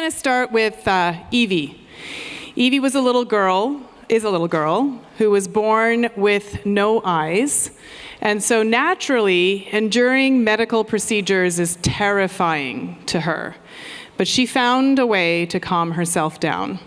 going to start with Evie. Evie was a little girl, is a little girl, who was born with no eyes. And so naturally, enduring medical procedures is terrifying to her. But she found a way to calm herself down.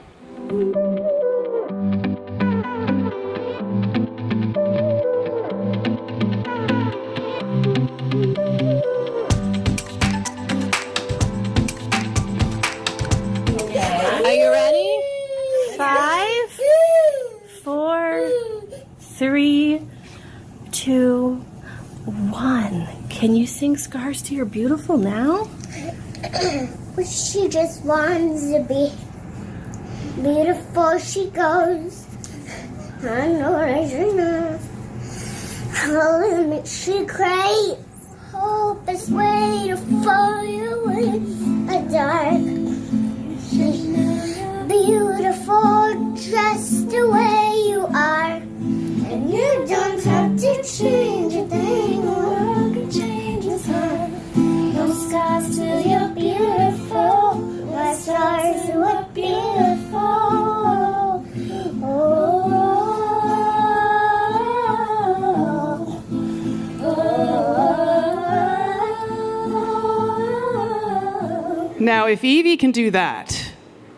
Are you ready? 5, 4, 3, 2, 1. Can you sing Scars to Your Beautiful now? She just wants to be beautiful. She goes, I know I should know. Her limit she craves. Hope is way to fall away. A dark, beautiful, just the way you are. And you don't have to change a thing. The world can change its heart. No scars till you're beautiful. My stars were beautiful. Now, if Evie can do that,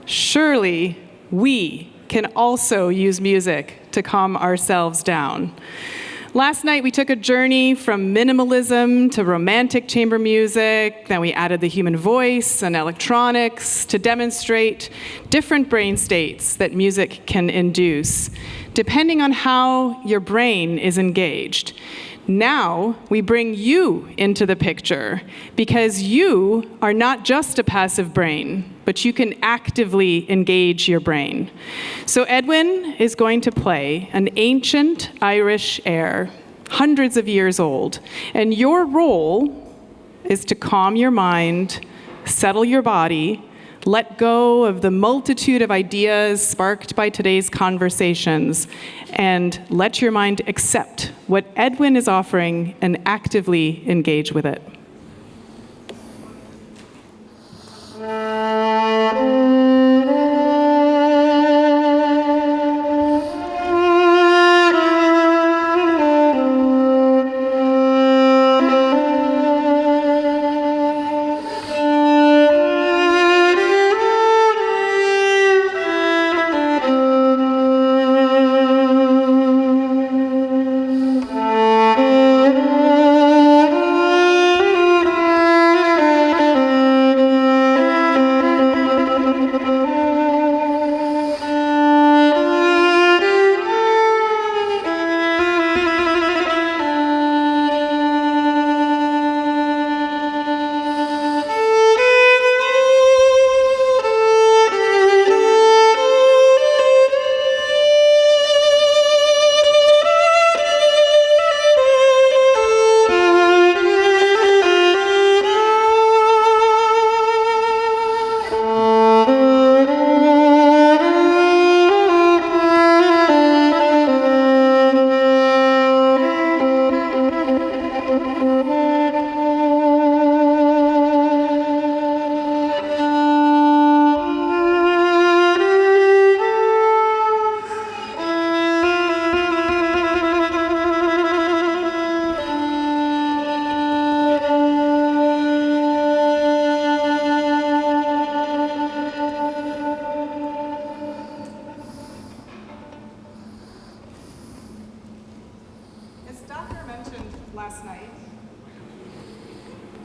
surely we can also use music to calm ourselves down. Last night, we took a journey from minimalism to romantic chamber music. Then we added the human voice and electronics to demonstrate different brain states that music can induce, depending on how your brain is engaged. Now, we bring you into the picture because you are not just a passive brain, but you can actively engage your brain. So Edwin is going to play an ancient Irish air, hundreds of years old, and your role is to calm your mind, settle your body, let go of the multitude of ideas sparked by today's conversations, and let your mind accept what Edwin is offering and actively engage with it.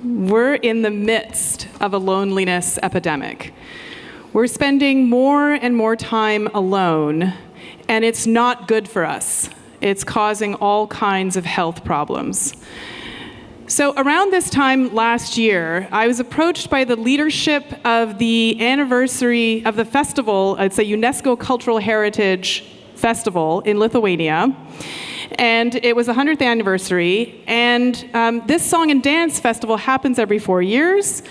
We're in the midst of a loneliness epidemic. We're spending more and more time alone, and it's not good for us. It's causing all kinds of health problems. So around this time last year, I was approached by the leadership of the anniversary of the festival. It's a UNESCO Cultural Heritage Festival in Lithuania. And it was the 100th anniversary. And this Song and Dance Festival happens every 4 years.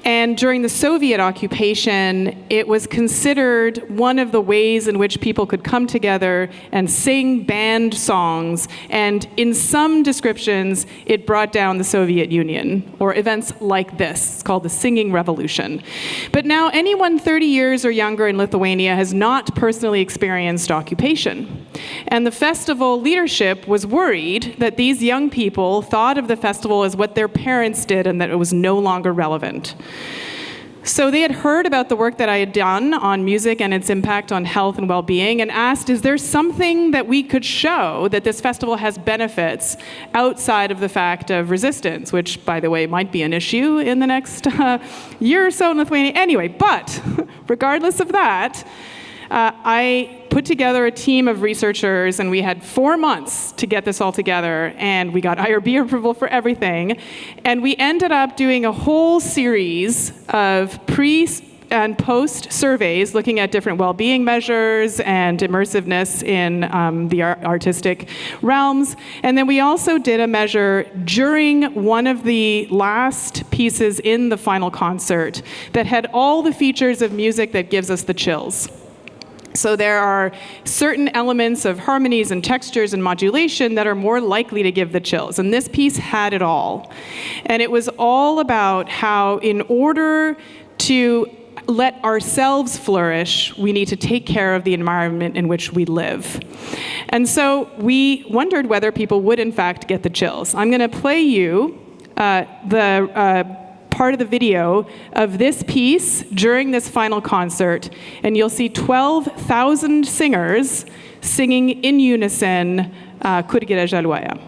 And during the Soviet occupation, it was considered one of the ways in which people could come together and sing band songs. And in some descriptions, it brought down the Soviet Union, or events like this. It's called the Singing Revolution. But now anyone 30 years or younger in Lithuania has not personally experienced occupation. And the festival leadership was worried that these young people thought of the festival as what their parents did and that it was no longer relevant. So they had heard about the work that I had done on music and its impact on health and well-being and asked, is there something that we could show that this festival has benefits outside of the fact of resistance, which, by the way, might be an issue in the next year or so in Lithuania. Anyway, but regardless of that, I put together a team of researchers, and we had 4 months to get this all together, and we got IRB approval for everything. And we ended up doing a whole series of pre- and post surveys looking at different well-being measures and immersiveness in the artistic realms. And then we also did a measure during one of the last pieces in the final concert that had all the features of music that gives us the chills. So there are certain elements of harmonies and textures and modulation that are more likely to give the chills. And this piece had it all. And it was all about how, in order to let ourselves flourish, we need to take care of the environment in which we live. And so we wondered whether people would, in fact, get the chills. I'm going to play you part of the video of this piece during this final concert, and you'll see 12,000 singers singing in unison Kurgire Žaliuoja.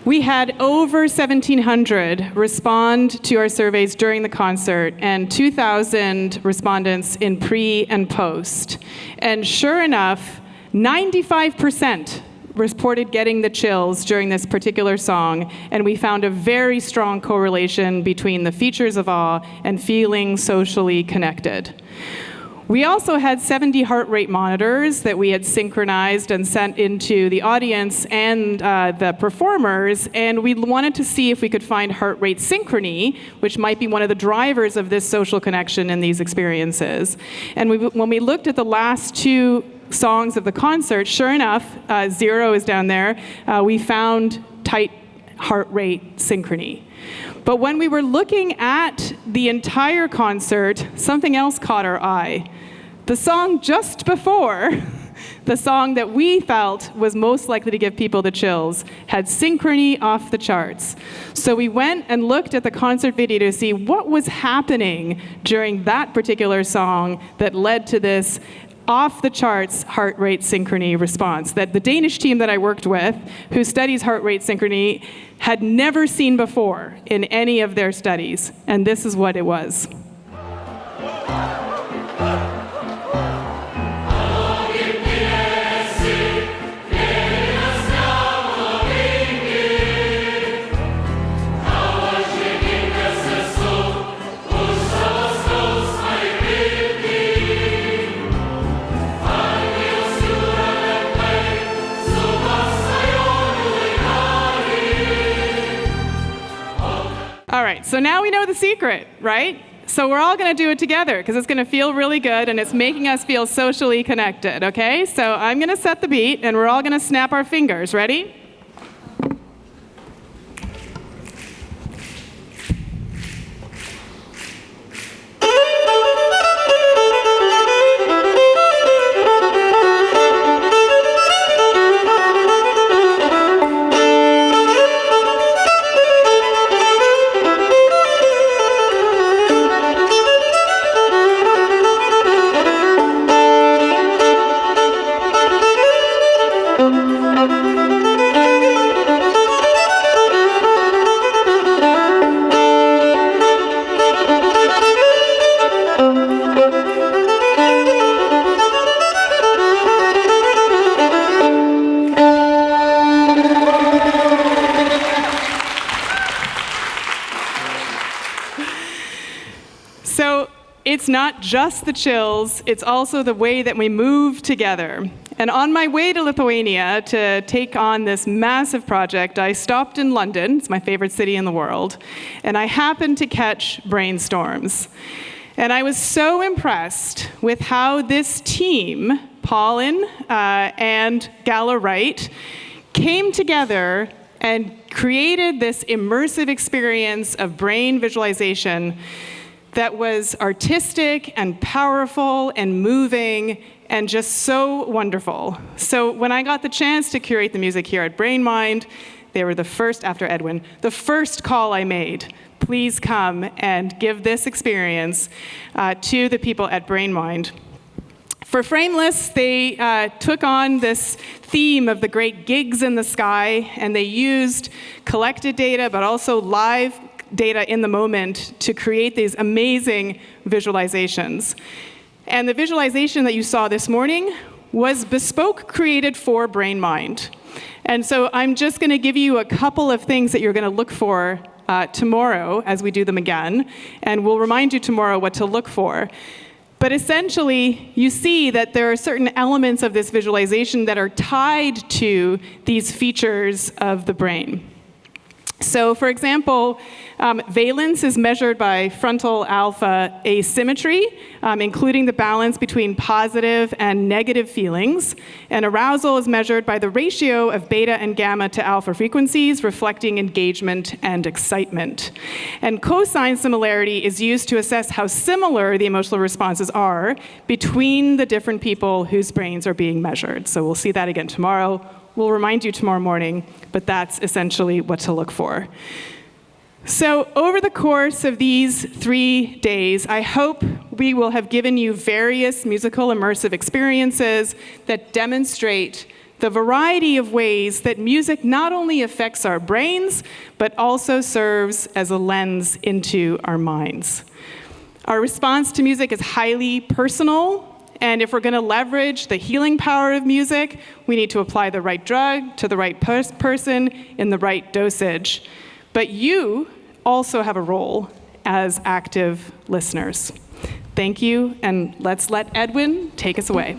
We had over 1,700 respond to our surveys during the concert and 2,000 respondents in pre and post. And sure enough, 95% reported getting the chills during this particular song, and we found a very strong correlation between the features of awe and feeling socially connected. We also had 70 heart rate monitors that we had synchronized and sent into the audience and the performers, and we wanted to see if we could find heart rate synchrony, which might be one of the drivers of this social connection in these experiences. And when we looked at the last two songs of the concert, sure enough, 0 is down there, we found tight heart rate synchrony. But when we were looking at the entire concert, something else caught our eye. The song just before, the song that we felt was most likely to give people the chills, had synchrony off the charts. So we went and looked at the concert video to see what was happening during that particular song that led to this off-the-charts heart rate synchrony response that the Danish team that I worked with, who studies heart rate synchrony, had never seen before in any of their studies. And this is what it was. All right, so now we know the secret, right? So we're all going to do it together because it's going to feel really good and it's making us feel socially connected, okay? So I'm going to set the beat and we're all going to snap our fingers. Ready? not just the chills, it's also the way that we move together. And on my way to Lithuania to take on this massive project, I stopped in London, it's my favorite city in the world, and I happened to catch Brainstorms. And I was so impressed with how this team, Paulin and Gala Wright, came together and created this immersive experience of brain visualization that was artistic and powerful and moving and just so wonderful. So when I got the chance to curate the music here at BrainMind, they were the first, after Edwin, the first call I made. Please come and give this experience to the people at BrainMind. For Frameless, they took on this theme of the great gigs in the sky, and they used collected data, but also live data in the moment to create these amazing visualizations. And the visualization that you saw this morning was bespoke, created for BrainMind. And so I'm just going to give you a couple of things that you're going to look for tomorrow as we do them again, and we'll remind you tomorrow what to look for. But essentially, you see that there are certain elements of this visualization that are tied to these features of the brain. So for example, valence is measured by frontal alpha asymmetry, including the balance between positive and negative feelings. And arousal is measured by the ratio of beta and gamma to alpha frequencies, reflecting engagement and excitement. And cosine similarity is used to assess how similar the emotional responses are between the different people whose brains are being measured. So we'll see that again tomorrow. We'll remind you tomorrow morning, but that's essentially what to look for. So over the course of these 3 days, I hope we will have given you various musical immersive experiences that demonstrate the variety of ways that music not only affects our brains, but also serves as a lens into our minds. Our response to music is highly personal. And if we're going to leverage the healing power of music, we need to apply the right drug to the right person in the right dosage. But you also have a role as active listeners. Thank you, and let's let Edwin take us away.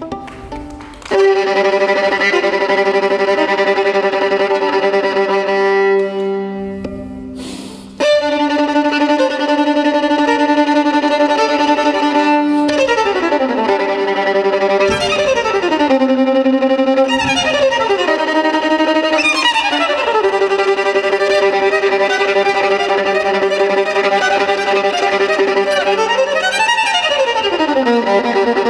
Thank you.